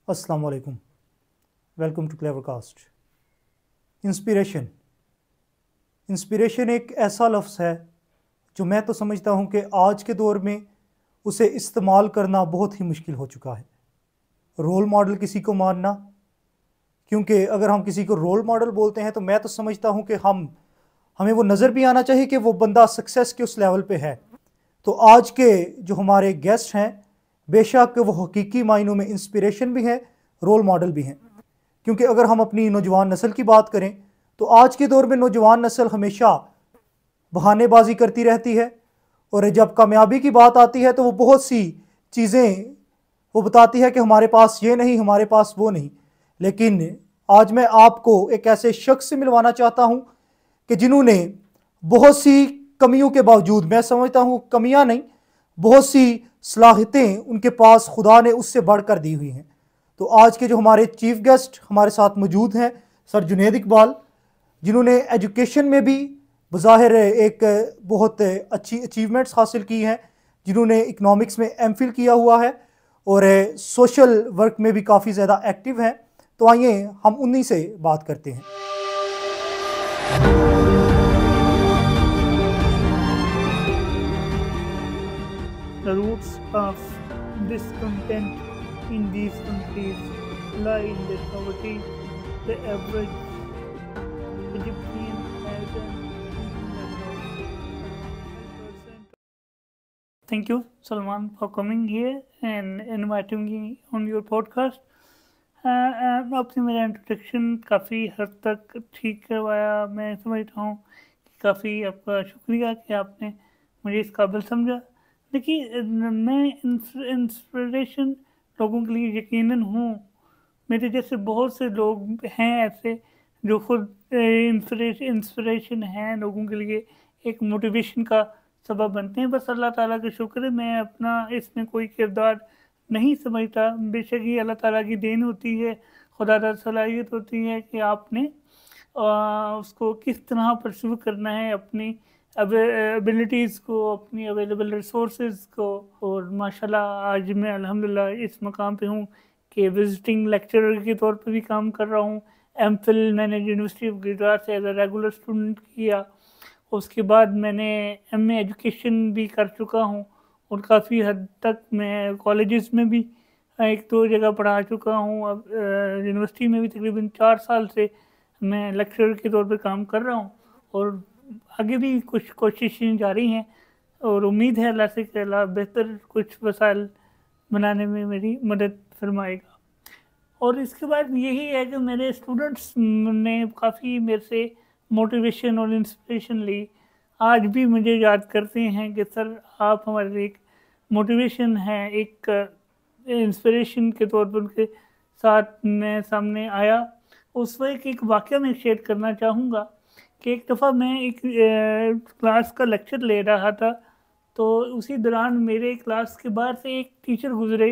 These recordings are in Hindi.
अस्सलाम वालेकुम, वेलकम टू क्लेवरकास्ट। इंस्पिरेशन इंस्पिरेशन एक ऐसा लफ्ज़ है जो मैं तो समझता हूँ कि आज के दौर में उसे इस्तेमाल करना बहुत ही मुश्किल हो चुका है। रोल मॉडल किसी को मानना, क्योंकि अगर हम किसी को रोल मॉडल बोलते हैं तो मैं तो समझता हूँ कि हमें वो नज़र भी आना चाहिए कि वो बंदा सक्सेस के उस लेवल पे है। तो आज के जो हमारे गेस्ट हैं, बेशक वो हकीकी मायनों में इंस्पिरेशन भी हैं, रोल मॉडल भी हैं। क्योंकि अगर हम अपनी नौजवान नस्ल की बात करें तो आज के दौर में नौजवान नस्ल हमेशा बहानेबाजी करती रहती है, और जब कामयाबी की बात आती है तो वो बहुत सी चीज़ें वो बताती है कि हमारे पास ये नहीं, हमारे पास वो नहीं। लेकिन आज मैं आपको एक ऐसे शख्स से मिलवाना चाहता हूँ कि जिन्होंने बहुत सी कमियों के बावजूद, मैं समझता हूँ कमियाँ नहीं, बहुत सी सलाहियतें उनके पास खुदा ने उससे बढ़कर दी हुई हैं। तो आज के जो हमारे चीफ गेस्ट हमारे साथ मौजूद हैं, सर जुनैद इकबाल, जिन्होंने एजुकेशन में भी बज़ाहिर एक बहुत अच्छी अचीवमेंट्स हासिल की हैं, जिन्होंने इकनॉमिक्स में एमफिल किया हुआ है और सोशल वर्क में भी काफ़ी ज़्यादा एक्टिव हैं। तो आइए हम उन्हीं से बात करते हैं। The roots of discontent in these countries lie in their poverty. The average Egyptian has an income level of 12%. Thank you, Salman, for coming here and inviting me on your podcast. आपने मेरा इंट्रोडक्शन काफ़ी हद तक ठीक करवाया। मैं समझता हूँ कि काफ़ी आपका शुक्रिया कि आपने मुझे इस काबिल समझा। देखिए, मैं इंस्पिरेशन लोगों के लिए यकीनन हूँ। मेरे जैसे बहुत से लोग हैं ऐसे जो खुद इंस्पिरेशन हैं लोगों के लिए, एक मोटिवेशन का सबब बनते हैं। बस अल्लाह ताला का शुक्र है, मैं अपना इसमें कोई किरदार नहीं समझता। बेशक ये अल्लाह ताला की देन होती है, खुदा दा सलाहियत होती है कि आपने उसको किस तरह परस्यू करना है, अपनी एबिलिटीज़ को, अपनी अवेलेबल रिसोर्सेज को। और माशाल्लाह आज मैं अल्हम्दुलिल्लाह इस मकाम पे हूँ कि विजिटिंग लेक्चरर के तौर पे भी काम कर रहा हूँ। एमफिल मैंने यूनिवर्सिटी ऑफ गुजरात से एज अ रेगुलर स्टूडेंट किया। उसके बाद मैंने एमए एजुकेशन भी कर चुका हूँ और काफ़ी हद तक मैं कॉलेजेस में भी एक दो जगह पढ़ा चुका हूँ। अब यूनिवर्सिटी में भी तकरीबन 4 साल से मैं लेक्चरर के तौर पे काम कर रहा हूँ और आगे भी कुछ कोशिशें जारी हैं और उम्मीद है अल्लाह से कि अल्लाह बेहतर कुछ वसाइल बनाने में मेरी मदद फरमाएगा। और इसके बाद यही है कि मेरे स्टूडेंट्स ने काफ़ी मेरे से मोटिवेशन और इंस्पिरेशन ली। आज भी मुझे याद करते हैं कि सर आप हमारे लिए एक मोटिवेशन है, एक इंस्पिरेशन के तौर पर उनके साथ मैं सामने आया। उस वक्त एक वाक़या मैं शेयर करना चाहूँगा कि एक दफ़ा मैं एक क्लास का लेक्चर ले रहा था, तो उसी दौरान मेरे क्लास के बाहर से एक टीचर गुज़रे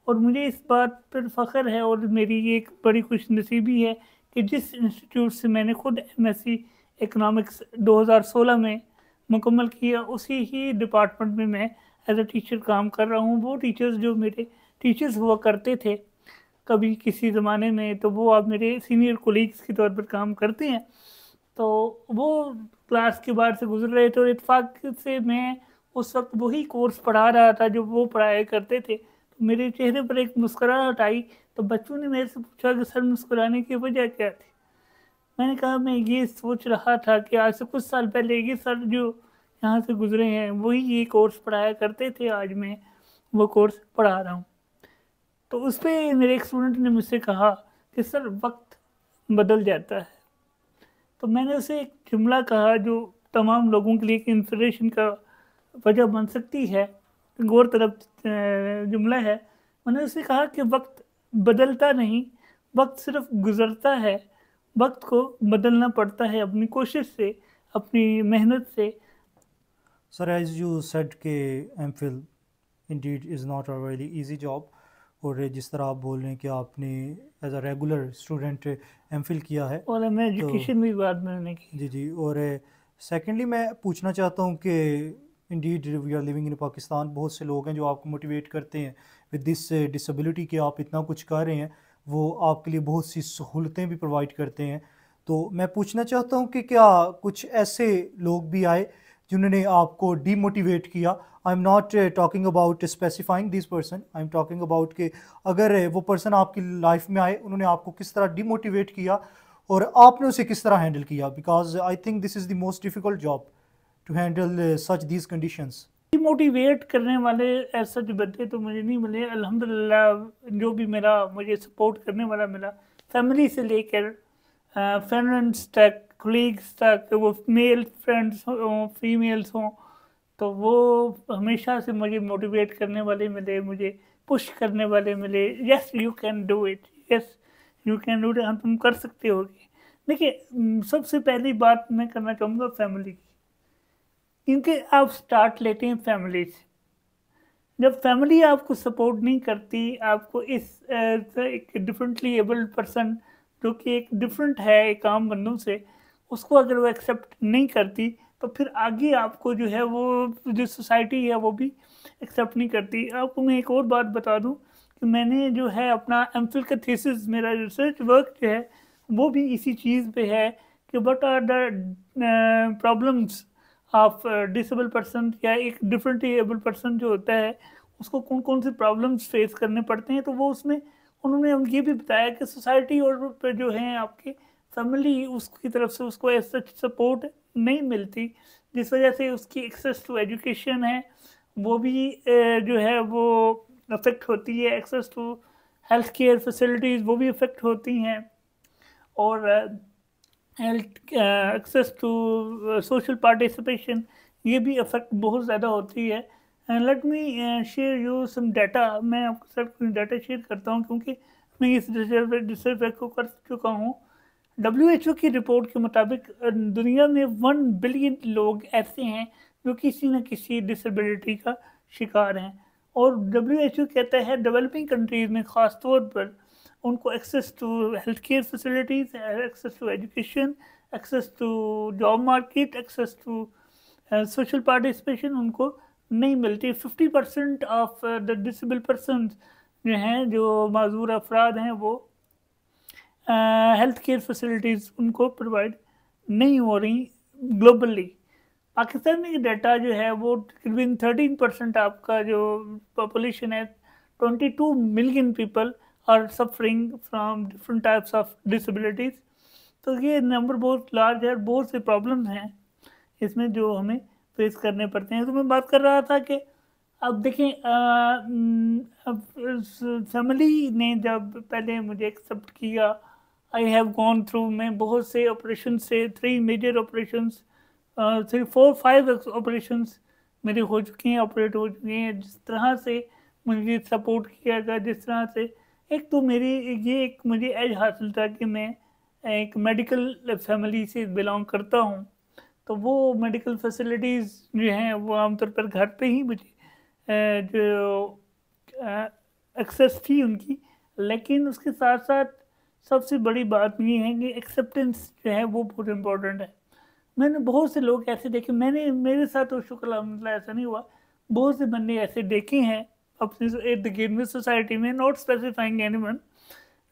और मुझे इस बात पर फ़ख्र है और मेरी ये एक बड़ी खुशनसीबी है कि जिस इंस्टीट्यूट से मैंने खुद एमएससी इकनॉमिक्स 2016 में मुकम्मल किया, उसी ही डिपार्टमेंट में मैं एज अ टीचर काम कर रहा हूँ। वो टीचर्स जो मेरे टीचर्स हुआ करते थे कभी किसी ज़माने में, तो वो अब मेरे सीनियर कोलीग्स के तौर पर काम करते हैं। तो वो क्लास के बाहर से गुजर रहे थे और इत्तेफाक से मैं उस वक्त वही कोर्स पढ़ा रहा था जो वो पढ़ाया करते थे। तो मेरे चेहरे पर एक मुस्कुराहट आई। तो बच्चों ने मेरे से पूछा कि सर मुस्कुराने की वजह क्या थी। मैंने कहा मैं ये सोच रहा था कि आज से कुछ साल पहले ये सर जो यहाँ से गुजरे हैं वही ये कोर्स पढ़ाया करते थे, आज मैं वो कोर्स पढ़ा रहा हूँ। तो उस पर मेरे एक स्टूडेंट ने मुझसे कहा कि सर वक्त बदल जाता है। तो मैंने उसे एक जुमला कहा जो तमाम लोगों के लिए एक इंस्पिरेशन का वजह बन सकती है, गौर तलब जुमला है। मैंने उसे कहा कि वक्त बदलता नहीं, वक्त सिर्फ गुजरता है। वक्त को बदलना पड़ता है अपनी कोशिश से, अपनी मेहनत से। सर, एज यू सेड के MPhil indeed is not a very easy job, और जिस तरह आप बोल रहे हैं कि आपने as a regular student MPhil किया है, और मैं तो एजुकेशन भी बाद में मैंने की। जी जी। और सेकेंडली मैं पूछना चाहता हूँ कि indeed we are living in Pakistan, बहुत से लोग हैं जो आपको मोटिवेट करते हैं विद दिस डिसेबिलिटी कि आप इतना कुछ कर रहे हैं, वो आपके लिए बहुत सी सहूलतें भी प्रोवाइड करते हैं। तो मैं पूछना चाहता हूँ कि क्या कुछ ऐसे लोग भी आए जिन्होंने आपको डीमोटिवेट किया? I am not talking about specifying this person, I am talking about कि अगर वो पर्सन आपकी लाइफ में आए, उन्होंने आपको किस तरह डीमोटिवेट किया और आपने उसे किस तरह हैंडल किया? Because I think this is the most difficult job to handle such these conditions. Motivate करने वाले ऐसा जो बंदे तो मुझे नहीं मिले अल्हम्दुलिल्लाह। जो भी मेरा मुझे सपोर्ट करने वाला मिला, फैमिली से लेकर फ्रेंड्स तक, कोलीग्स तक, वो मेल फ्रेंड्स हों फीमेल्स हों, तो वो हमेशा से मुझे मोटिवेट करने वाले मिले, मुझे पुश करने वाले मिले। Yes you can do it, yes you can do it, हाँ तुम कर सकते होगे। देखिए सबसे पहली बात मैं करना चाहूँगा फैमिली की, क्योंकि आप स्टार्ट लेते हैं फैमिली से। जब फैमिली आपको सपोर्ट नहीं करती, आपको इस एक डिफरेंटली एबल्ड पर्सन जो कि एक डिफरेंट है एक आम बंदों से, उसको अगर वो एक्सेप्ट नहीं करती, तो फिर आगे आपको जो है वो जो सोसाइटी है वो भी एक्सेप्ट नहीं करती। आपको मैं एक और बात बता दूं कि मैंने जो है अपना एमफिल का थीसिस, मेरा रिसर्च वर्क जो है वो भी इसी चीज़ पे है कि what are the problems of disable person, या एक डिफरेंटली एबल पर्सन जो होता है उसको कौन कौन से प्रॉब्लम्स फेस करने पड़ते हैं। तो वो उसमें उन्होंने ये भी बताया कि सोसाइटी और पे जो है आपके फैमिली उसकी तरफ से उसको ऐसा सपोर्ट नहीं मिलती, जिस वजह से उसकी एक्सेस टू एजुकेशन है वो भी जो है वो अफेक्ट होती है, access to health care facilities वो भी अफेक्ट होती हैं, और health access to social participation ये भी अफेक्ट बहुत ज़्यादा होती है। Let me share you some data. मैं आपके साथ कुछ डाटा शेयर करता हूँ क्योंकि मैं इस रिसर्च वर्क को कर चुका हूँ। WHO की रिपोर्ट के मुताबिक दुनिया में 1 बिलियन लोग ऐसे हैं जो किसी न किसी डिसेबिलिटी का शिकार हैं, और WHO कहता है डेवलपिंग कंट्रीज़ में ख़ास तौर पर उनको access to health care facilities, access to education, access to job market, access to social participation उनको नहीं मिलती। 50% ऑफ द डिसेबल पर्सन जो हैं, जो माजूर अफराद हैं, वो हेल्थ केयर फैसिलिटीज़ उनको प्रोवाइड नहीं हो रही ग्लोबली। पाकिस्तान में डाटा जो है वो तकरीबन 13% आपका जो पॉपुलेशन है, 22 million people are suffering from different types of disabilities. तो ये नंबर बहुत लार्ज है, बहुत से प्रॉब्लम्स हैं इसमें जो हमें फेस करने पड़ते हैं। तो मैं बात कर रहा था कि अब देखें अब फैमिली ने जब पहले मुझे एक्सेप्ट किया, आई हैव गॉन थ्रू, मैं बहुत से ऑपरेशन से 3 मेजर ऑपरेशंस 4-5 ऑपरेशंस मेरे हो चुके हैं, ऑपरेट हो चुके हैं। जिस तरह से मुझे सपोर्ट किया गया, जिस तरह से एक तो मेरी ये एक मुझे एज हासिल था कि मैं एक मेडिकल फैमिली से बिलोंग करता हूँ, तो वो मेडिकल फैसिलिटीज़ जो हैं वो आमतौर पर घर पे ही मुझे जो एक्सेस थी उनकी। लेकिन उसके साथ साथ सबसे बड़ी बात ये है कि एक्सेप्टेंस जो है वो बहुत इम्पोर्टेंट है। मैंने बहुत से लोग ऐसे देखे, मैंने मेरे साथ तो शुक्र अल्हम्दुलिल्लाह ऐसा नहीं हुआ, बहुत से बंदे ऐसे देखे हैं अपने इर्द गिर्द में सोसाइटी में, नॉट स्पेसिफाइंग एनीवन,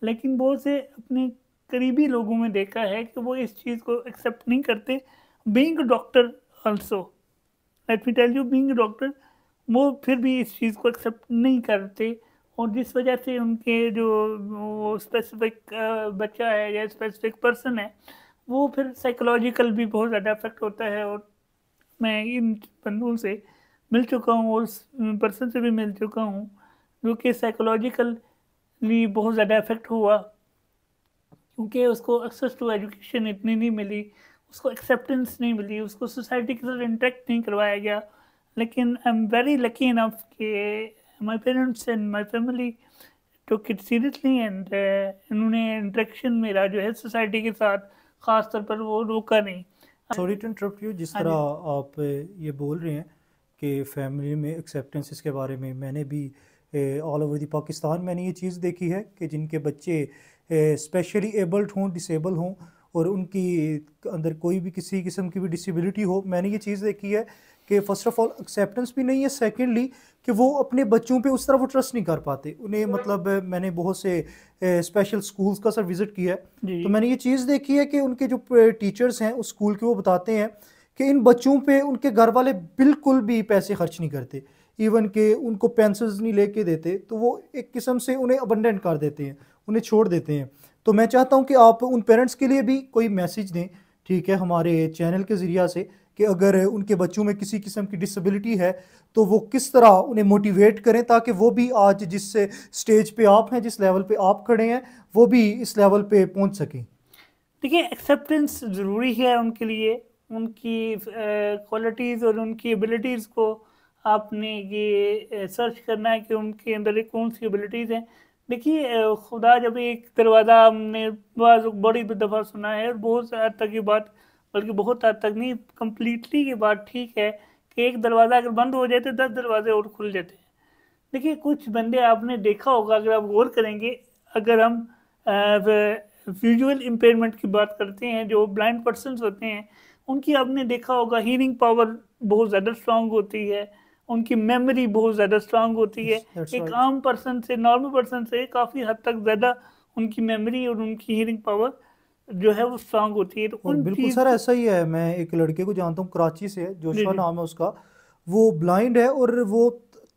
लेकिन बहुत से अपने करीबी लोगों में देखा है कि वो इस चीज़ को एक्सेप्ट नहीं करते। Being a doctor also, let me tell you, being a doctor वो फिर भी इस चीज़ को एक्सेप्ट नहीं करते, और जिस वजह से उनके जो वो स्पेसिफिक बच्चा है या स्पेसिफिक पर्सन है वो फिर साइकोलॉजिकल भी बहुत ज़्यादा अफेक्ट होता है। और मैं इन बंदों से मिल चुका हूँ और उस पर्सन से भी मिल चुका हूँ जो कि साइकोलॉजिकली बहुत ज़्यादा अफेक्ट हुआ, क्योंकि उसको एक्सेस टू एजुकेशन इतनी नहीं मिली, उसको एक्सेप्टेंस नहीं मिली, उसको सोसाइटी के साथ इंटरेक्ट नहीं करवाया गया। लेकिन I am very lucky enough कि my parents and my family took it seriously, and इन्होंने इंटरेक्शन मेरा जो है सोसाइटी के साथ ख़ास तौर पर वो रोका नहीं। सॉरी टू इंटरप्ट यू, जिस तरह आप ये बोल रहे हैं कि फैमिली में एक्सेप्टेंस के बारे में, मैंने भी ऑल ओवर द पाकिस्तान मैंने ये चीज़ देखी है कि जिनके बच्चे स्पेशली एबल्ड हों, डिसेबल हों, और उनकी अंदर कोई भी किसी किस्म की भी डिसेबिलिटी हो, मैंने ये चीज़ देखी है कि फ़र्स्ट ऑफ ऑल एक्सेप्टेंस भी नहीं है, सेकेंडली कि वो अपने बच्चों पे उस तरह वो ट्रस्ट नहीं कर पाते उन्हें। मतलब मैंने बहुत से स्पेशल स्कूल्स का सर विज़िट किया है, जी तो मैंने ये चीज़ देखी है कि उनके जो टीचर्स हैं उस स्कूल के, वो बताते हैं कि इन बच्चों पे उनके घर वाले बिल्कुल भी पैसे खर्च नहीं करते, इवन कि उनको पेंसिल्स नहीं लेके देते, तो वो एक किस्म से उन्हें अबंडेंट कर देते हैं, उन्हें छोड़ देते हैं। तो मैं चाहता हूँ कि आप उन पेरेंट्स के लिए भी कोई मैसेज दें, ठीक है, हमारे चैनल के ज़रिया से, कि अगर उनके बच्चों में किसी किस्म की डिसेबिलिटी है तो वो किस तरह उन्हें मोटिवेट करें, ताकि वो भी आज जिस स्टेज पे आप हैं, जिस लेवल पे आप खड़े हैं, वो भी इस लेवल पे पहुंच सकें। देखिए, एक्सेप्टेंस ज़रूरी है उनके लिए, उनकी क्वालिटीज़ और उनकी एबिलिटीज़ को आपने ये सर्च करना है कि उनके अंदर एक कौन सी एबिलिटीज़ हैं। देखिए, खुदा जब एक दरवाज़ा, हमने बड़ी दफ़ा सुना है और बहुत हद तक ये बात, बल्कि बहुत हद तक नहीं, कम्प्लीटली ये बात ठीक है कि एक दरवाज़ा अगर बंद हो जाए तो 10 दरवाजे और खुल जाते हैं। देखिए, कुछ बंदे आपने देखा होगा, अगर आप गौर करेंगे, अगर हम विजुअल इम्पेयरमेंट की बात करते हैं, जो ब्लाइंड पर्सनस होते हैं, उनकी आपने देखा होगा हीयरिंग पावर बहुत ज़्यादा स्ट्रांग होती है, उनकी मेमोरी बहुत ज़्यादा स्ट्रांग होती है। दैट्स एक राइट। आम पर्सन से, नॉर्मल पर्सन से काफ़ी हद तक ज़्यादा उनकी मेमोरी और उनकी हीयरिंग पावर जो है वो स्ट्रांग होती है। तो और उन बिल्कुल चीज़ सर को, ऐसा ही है, मैं एक लड़के को जानता हूँ कराची से है, जी जोशवा जी नाम है उसका, वो ब्लाइंड है और वो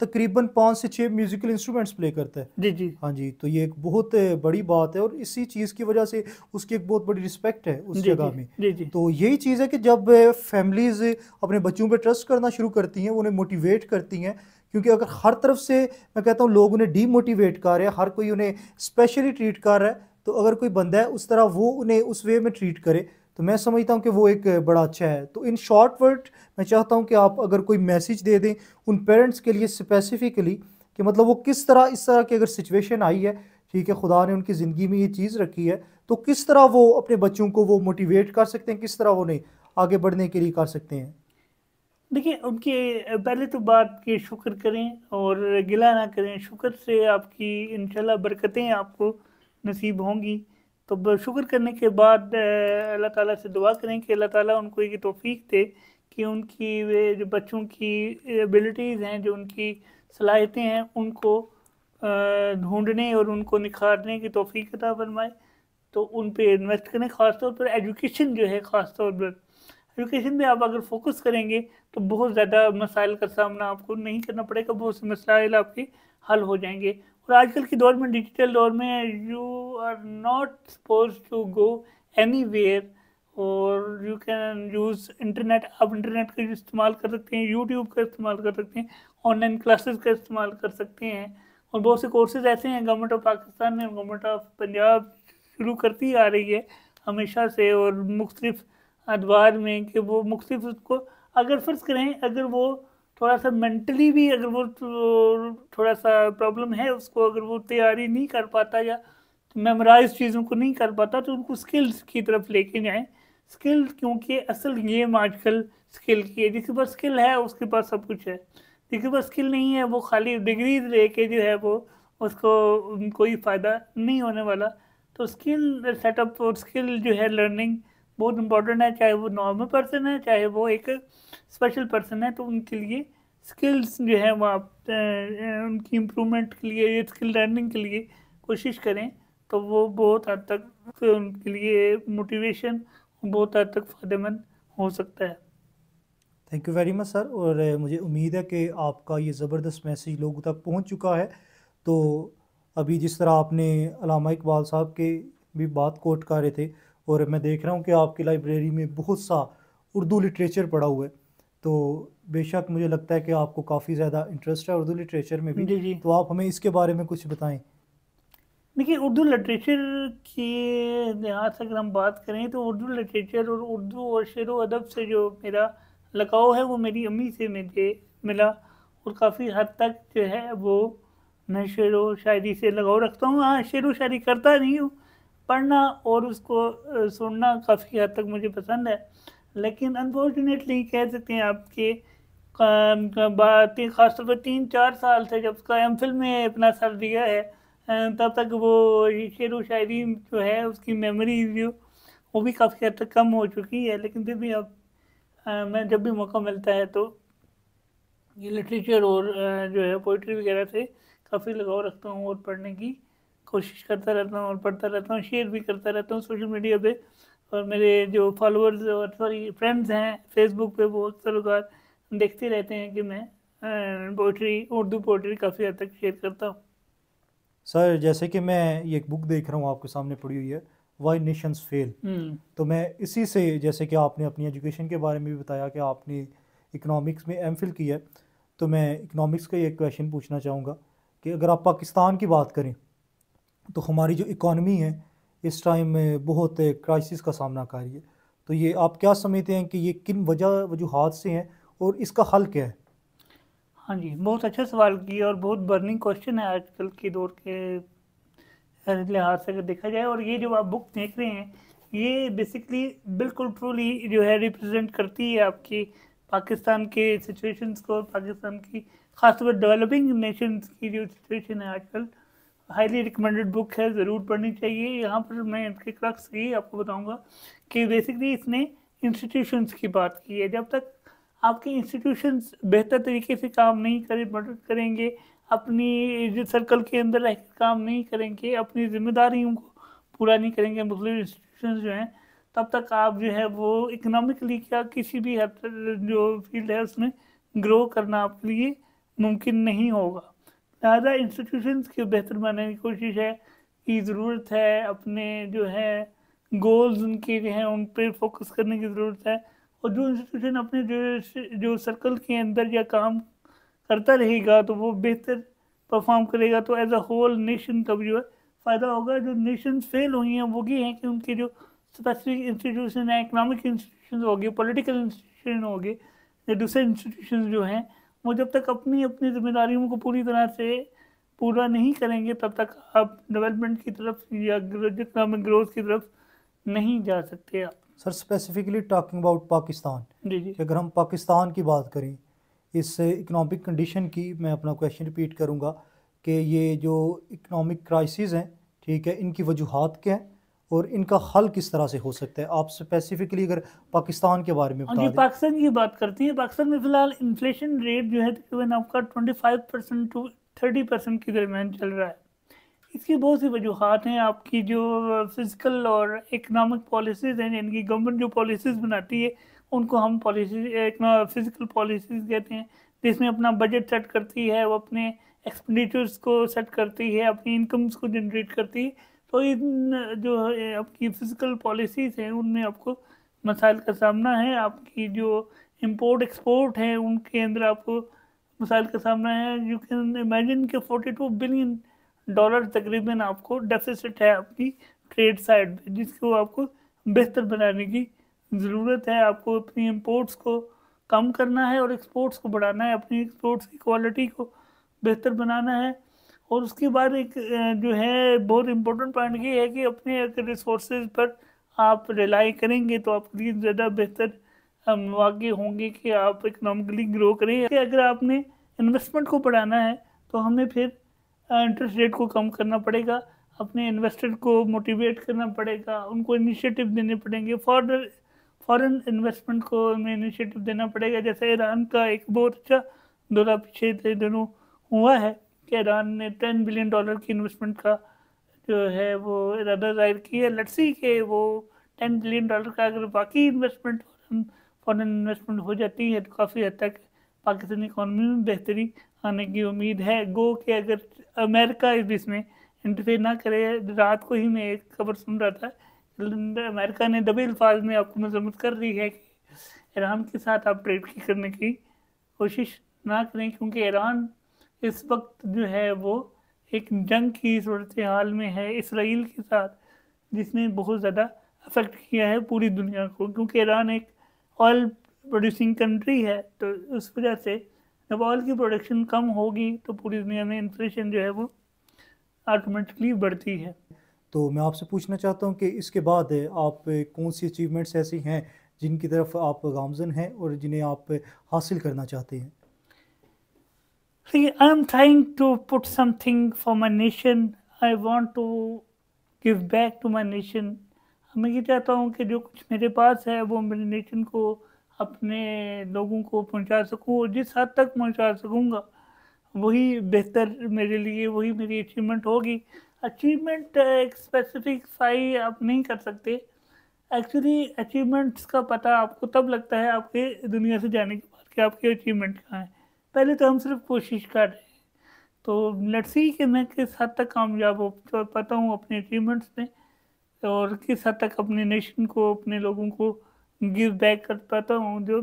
तकरीबन 5 से 6 म्यूजिकल इंस्ट्रूमेंट्स प्ले करता है। जी जी हाँ जी, तो ये एक बहुत बड़ी बात है और इसी चीज़ की वजह से उसकी एक बहुत बड़ी रिस्पेक्ट है उस जी जी जगह में। जी जी तो यही चीज़ है कि जब फैमिलीज़ अपने बच्चों पे ट्रस्ट करना शुरू करती हैं, उन्हें मोटिवेट करती हैं, क्योंकि अगर हर तरफ से मैं कहता हूँ लोग उन्हें डीमोटिवेट कर रहे हैं, हर कोई उन्हें स्पेशली ट्रीट कर रहा है, तो अगर कोई बंदा है उस तरह वो उन्हें उस वे में ट्रीट करे, तो मैं समझता हूँ कि वो एक बड़ा अच्छा है। तो इन शॉर्ट वर्ड मैं चाहता हूँ कि आप अगर कोई मैसेज दे दें उन पेरेंट्स के लिए स्पेसिफिकली, कि मतलब वो किस तरह, इस तरह की अगर सिचुएशन आई है, ठीक है, खुदा ने उनकी ज़िंदगी में ये चीज़ रखी है, तो किस तरह वो अपने बच्चों को वो मोटिवेट कर सकते हैं, किस तरह वो उन्हें आगे बढ़ने के लिए कर सकते हैं। देखिए, उनके पहले तो बात की शुक्र करें और गिला ना करें। शुक्र से आपकी इंशाल्लाह बरकतें आपको नसीब होंगी। तो शुक्र करने के बाद अल्लाह ताला से दुआ करें कि अल्लाह ताला उनको ये तौफीक दे कि उनकी वे जो बच्चों की एबिलिटीज़ हैं, जो उनकी सलाहियतें हैं, उनको ढूंढने और उनको निखारने की तौफीक अता फरमाए। तो उन पे इन्वेस्ट करें, ख़ासतौर पर एजुकेशन जो है, ख़ासतौर पर एजुकेशन में आप अगर फोकस करेंगे तो बहुत ज़्यादा मसाइल का सामना आपको नहीं करना पड़ेगा, बहुत से मसाइल आपके हल हो जाएंगे। और आजकल के दौर में, डिजिटल दौर में, you are not suppose to go anywhere, और यू कैन यूज़ इंटरनेट। आप इंटरनेट का इस्तेमाल कर सकते हैं, यूट्यूब का इस्तेमाल कर सकते हैं, ऑनलाइन क्लासेस का इस्तेमाल कर सकते हैं। और बहुत से कोर्सेज ऐसे हैं, गवर्नमेंट ऑफ पाकिस्तान ने, गवर्नमेंट ऑफ पंजाब शुरू करती आ रही है हमेशा से, और मुख्तलिफ अदवार में, कि वो मुख्तलिफ उसको, अगर फ़र्ज़ करें, अगर वो थोड़ा सा मेंटली भी, अगर वो थोड़ा सा प्रॉब्लम है उसको, अगर वो तैयारी नहीं कर पाता या मेमोराइज चीज़ों को नहीं कर पाता, तो उनको स्किल्स की तरफ लेके जाएं। स्किल, क्योंकि असल गेम आजकल स्किल की है। जिसके पास स्किल है उसके पास सब कुछ है, जिसके पास स्किल नहीं है वो खाली डिग्रीज लेके जो है वो, उसको कोई फ़ायदा नहीं होने वाला। तो स्किल सेटअप और स्किल जो है लर्निंग बहुत इंपॉर्टेंट है, चाहे वो नॉर्मल पर्सन है, चाहे वो एक स्पेशल पर्सन है। तो उनके लिए स्किल्स जो है वो आप उनकी इम्प्रूवमेंट के लिए, स्किल लर्निंग के लिए कोशिश करें, तो वो बहुत हद तक उनके लिए मोटिवेशन बहुत हद तक फ़ायदेमंद हो सकता है। Thank you very much sir, और मुझे उम्मीद है कि आपका ये ज़बरदस्त मैसेज लोगों तक पहुंच चुका है। तो अभी जिस तरह आपने अल्लामा इकबाल साहब के भी बात कोट कर रहे थे, और मैं देख रहा हूँ कि आपकी लाइब्रेरी में बहुत सा उर्दू लिटरेचर पड़ा हुआ है, तो बेशक मुझे लगता है कि आपको काफ़ी ज़्यादा इंटरेस्ट है उर्दू लिटरेचर में भी, जी जी। तो आप हमें इसके बारे में कुछ बताएं। देखिए, उर्दू लिटरेचर की लिहाज से अगर हम बात करें, तो उर्दू लिटरेचर और उर्दू और शेर व अदब से जो मेरा लगाव है वो मेरी अम्मी से मुझे मिला, और काफ़ी हद तक जो है वो मैं शेर व शायरी से लगाव रखता हूँ। हाँ, शेर व शायरी करता नहीं हूँ, पढ़ना और उसको सुनना काफ़ी हद तक मुझे पसंद है। लेकिन अनफॉर्चुनेटली कह सकते हैं आपके बातें, खासतौर पर 3-4 साल से जब उसका एम फिल में अपना सर दिया है, तब तक वो शेर व शायरी जो है उसकी मेमोरी जो वो भी काफ़ी हद तक कम हो चुकी है। लेकिन फिर भी अब मैं जब भी मौका मिलता है तो ये लिटरेचर और जो है पोइट्री वगैरह से काफ़ी लगाव रखता हूँ और पढ़ने की कोशिश करता रहता हूँ और पढ़ता रहता हूँ, शेयर भी करता रहता हूँ सोशल मीडिया पे। और मेरे जो फॉलोअर्स और सॉरी फ्रेंड्स हैं फेसबुक पे, वो अक्सर लोग देखते रहते हैं कि मैं पोइट्री, उर्दू पोइट्री काफ़ी हद तक शेयर करता हूँ। सर जैसे कि मैं ये एक बुक देख रहा हूँ आपके सामने पड़ी हुई है, वाई नेशंस फेल। तो मैं इसी से, जैसे कि आपने अपनी एजुकेशन के बारे में भी बताया कि आपने इकोनॉमिक्स में एमफिल किया है, तो मैं इकोनॉमिक्स का एक क्वेश्चन पूछना चाहूँगा कि अगर आप पाकिस्तान की बात करें तो हमारी जो इकॉनमी है इस टाइम में बहुत क्राइसिस का सामना कर रही है। तो ये आप क्या समझते हैं कि ये किन वजूहात से हैं और इसका हल क्या है? हाँ जी, बहुत अच्छा सवाल किया और बहुत बर्निंग क्वेश्चन है आजकल के दौर के लिहाज से अगर देखा जाए। और ये जो आप बुक देख रहे हैं, ये बेसिकली बिल्कुल ट्रूली जो है रिप्रेजेंट करती है आपकी पाकिस्तान के सिचुएशंस को, पाकिस्तान की खासतौर पर डेवलपिंग नेशंस की जो सिचुएशन है आजकल। हाईली रिकमेंडेड बुक है, ज़रूर पढ़नी चाहिए। यहाँ पर मैं इसके क्रक्स ये आपको बताऊँगा कि बेसिकली इसने इंस्टीट्यूशंस की बात की है। जब तक आपके इंस्टीट्यूशंस बेहतर तरीके से काम नहीं मदद करेंगे, अपनी जो सर्कल के अंदर रह कर काम नहीं करेंगे, अपनी जिम्मेदारियों को पूरा नहीं करेंगे मुख्तलिफ इंस्टीट्यूशन जो हैं, तब तक आप जो है वो इकनॉमिकली क्या किसी भी हद तक जो फील्ड है उसमें ग्रो करना आपके लिए मुमकिन नहीं होगा। लिहाजा इंस्टीट्यूशंस के बेहतर बनाने की कोशिश है की ज़रूरत है, अपने जो है गोल्स उनके जो हैं उन पर फोकस करने की ज़रूरत है। और जो इंस्टीट्यूशन अपने जो सर्कल के अंदर या काम करता रहेगा तो वो बेहतर परफॉर्म करेगा, तो एज अ होल नेशन का भी जो है फ़ायदा होगा। जो नेशन फेल हुई हैं वो ये हैं कि उनके जो स्पेसिफिक इंस्टीट्यूशन है, इकोनॉमिक इंस्टीट्यूशन हो गए, पॉलिटिकल इंस्टीट्यूशन हो गए, या दूसरे इंस्टीट्यूशन जो हैं, वो जब तक अपनी अपनी जिम्मेदारियों को पूरी तरह से पूरा नहीं करेंगे तब तक आप डेवलपमेंट की तरफ या इकोनॉमिक ग्रोथ की तरफ नहीं जा सकते आप। Sir specifically talking about Pakistan, जी जी। कि अगर हम पाकिस्तान की बात करें इस इकोनॉमिक कंडीशन की, मैं अपना क्वेश्चन रिपीट करूंगा कि ये जो इकोनॉमिक क्राइसिस हैं, ठीक है, इनकी वजूहात क्या हैं और इनका हल किस तरह से हो सकता है? आप स्पेसिफिकली अगर पाकिस्तान के बारे में हाँ जी, बता दें। पाकिस्तान की बात करते हैं। पाकिस्तान में फ़िलहाल इन्फ्लेशन रेट जो है तकरीबन आपका 25% टू 30% के दरमियान चल रहा है। इसकी बहुत सी वजूहात हैं। आपकी जो फिजिकल और इकोनॉमिक पॉलिसीज़ हैं, यानी कि गवर्नमेंट जो पॉलिसीज़ बनाती है उनको हम फिजिकल पॉलिसीज़ कहते हैं, जिसमें अपना बजट सेट करती है, वो अपने एक्सपेंडिचर्स को सेट करती है, अपनी इनकम्स को जनरेट करती है। तो इन जो है आपकी फिजिकल पॉलिसीज़ हैं उनमें आपको मसाइल का सामना है। आपकी जो इंपोर्ट एक्सपोर्ट है उनके अंदर आपको मसाइल का सामना है। यू कैन इमेजिन कि 42 बिलियन डॉलर तकरीबन आपको डेफिसिट है अपनी ट्रेड साइड पे, जिसको आपको बेहतर बनाने की ज़रूरत है। आपको अपनी इंपोर्ट्स को कम करना है और एक्सपोर्ट्स को बढ़ाना है, अपनी एक्सपोर्ट्स की क्वालिटी को बेहतर बनाना है। और उसके बाद एक जो है बहुत इम्पोर्टेंट पॉइंट ये है कि अपने अगर रिसोर्सेज पर आप रिलाई करेंगे तो आपके लिए ज़्यादा बेहतर मौके होंगे कि आप इकोनॉमिकली ग्रो करें। कि अगर आपने इन्वेस्टमेंट को बढ़ाना है तो हमें फिर इंटरेस्ट रेट को कम करना पड़ेगा, अपने इन्वेस्टर को मोटिवेट करना पड़ेगा, उनको इनिशिएटिव देने पड़ेंगे, फॉरेन इन्वेस्टमेंट को हमें इनिशिएटिव देना पड़ेगा। जैसे ईरान का एक बहुत अच्छा दौरा पिछले दिनों हुआ है कि ईरान ने $10 बिलियन की इन्वेस्टमेंट का जो है वो इरादा जाहिर किया है। लेट्स सी कि वो $10 बिलियन का अगर बाकी इन्वेस्टमेंट फॉरेन इन्वेस्टमेंट हो जाती है तो काफ़ी हद तक पाकिस्तानी इकॉनमी में बेहतरी आने की उम्मीद है। गो कि अगर अमेरिका इस इसमें इंटरफेयर ना करे। रात को ही मैं एक खबर सुन रहा था, अमेरिका ने दबे अल्फाज में आपको मजम्मत कर दी है कि ईरान के साथ आप ट्रेड करने की कोशिश ना करें, क्योंकि ईरान इस वक्त जो है वो एक जंग की सूरत हाल में है इसराइल के साथ, जिसने बहुत ज़्यादा अफेक्ट किया है पूरी दुनिया को। क्योंकि ईरान एक ऑयल प्रोड्यूसिंग कंट्री है, तो उस वजह से जब ऑयल की प्रोडक्शन कम होगी तो पूरी दुनिया में इन्फ्लेशन जो है वो ऑटोमेटिकली बढ़ती है। तो मैं आपसे पूछना चाहता हूँ कि इसके बाद आप कौन सी अचीवमेंट्स ऐसी हैं जिनकी तरफ आप गामजन हैं और जिन्हें आप हासिल करना चाहते हैं? See, I am trying to put something for my nation. I want to give back to my nation. मैं ये चाहता हूँ कि जो कुछ मेरे पास है वो मेरे नेशन को अपने लोगों को पहुंचा सकूं, और जिस हद तक पहुंचा सकूंगा वही बेहतर मेरे लिए, वही मेरी अचीवमेंट होगी। अचीवमेंट एक स्पेसिफिकाई आप नहीं कर सकते। एक्चुअली अचीवमेंट्स का पता आपको तब लगता है आपके दुनिया से जाने के बाद कि आपके अचीवमेंट कहाँ हैं। पहले तो हम सिर्फ कोशिश कर रहे हैं। तो लेट्स सी कि मैं किस हद तक कामयाब हो पाता हूँ अपने अचीवमेंट्स में, और किस हद तक अपने नेशन को, अपने लोगों को गिव बैक कर पाता हूँ। जो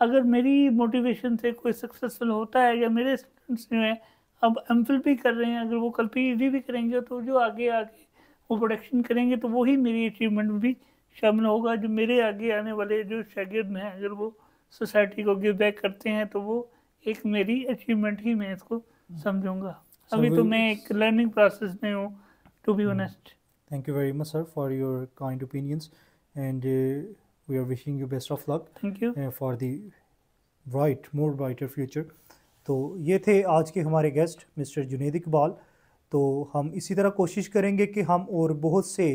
अगर मेरी मोटिवेशन से कोई सक्सेसफुल होता है, या मेरे स्टूडेंट्स जो हैं अब एमफिल भी कर रहे हैं, अगर वो कल पीएचडी भी करेंगे, तो जो आगे आगे वो प्रोडक्शन करेंगे तो वही मेरी अचीवमेंट में भी शामिल होगा। जो मेरे आगे आने वाले जो शागिर्द हैं, अगर वो सोसाइटी को गिव बैक करते हैं तो वो एक मेरी अचीवमेंट ही मैं इसको समझूंगा। Sir, अभी तो मैं एक लर्निंग प्रोसेस में हूँ, to be honest. thank you very much, sir, for your kind opinions, and we are wishing you best of luck thank you. for the more brighter future. तो ये थे आज के हमारे गेस्ट मिस्टर जुनैद इकबाल। तो हम इसी तरह कोशिश करेंगे कि हम और बहुत से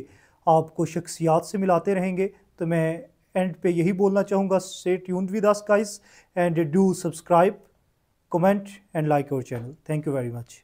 आपको शख्सियात से मिलाते रहेंगे। तो मैं एंड पे यही बोलना चाहूँगा, stay tuned with us guys and do subscribe, comment and like our channel. Thank you very much.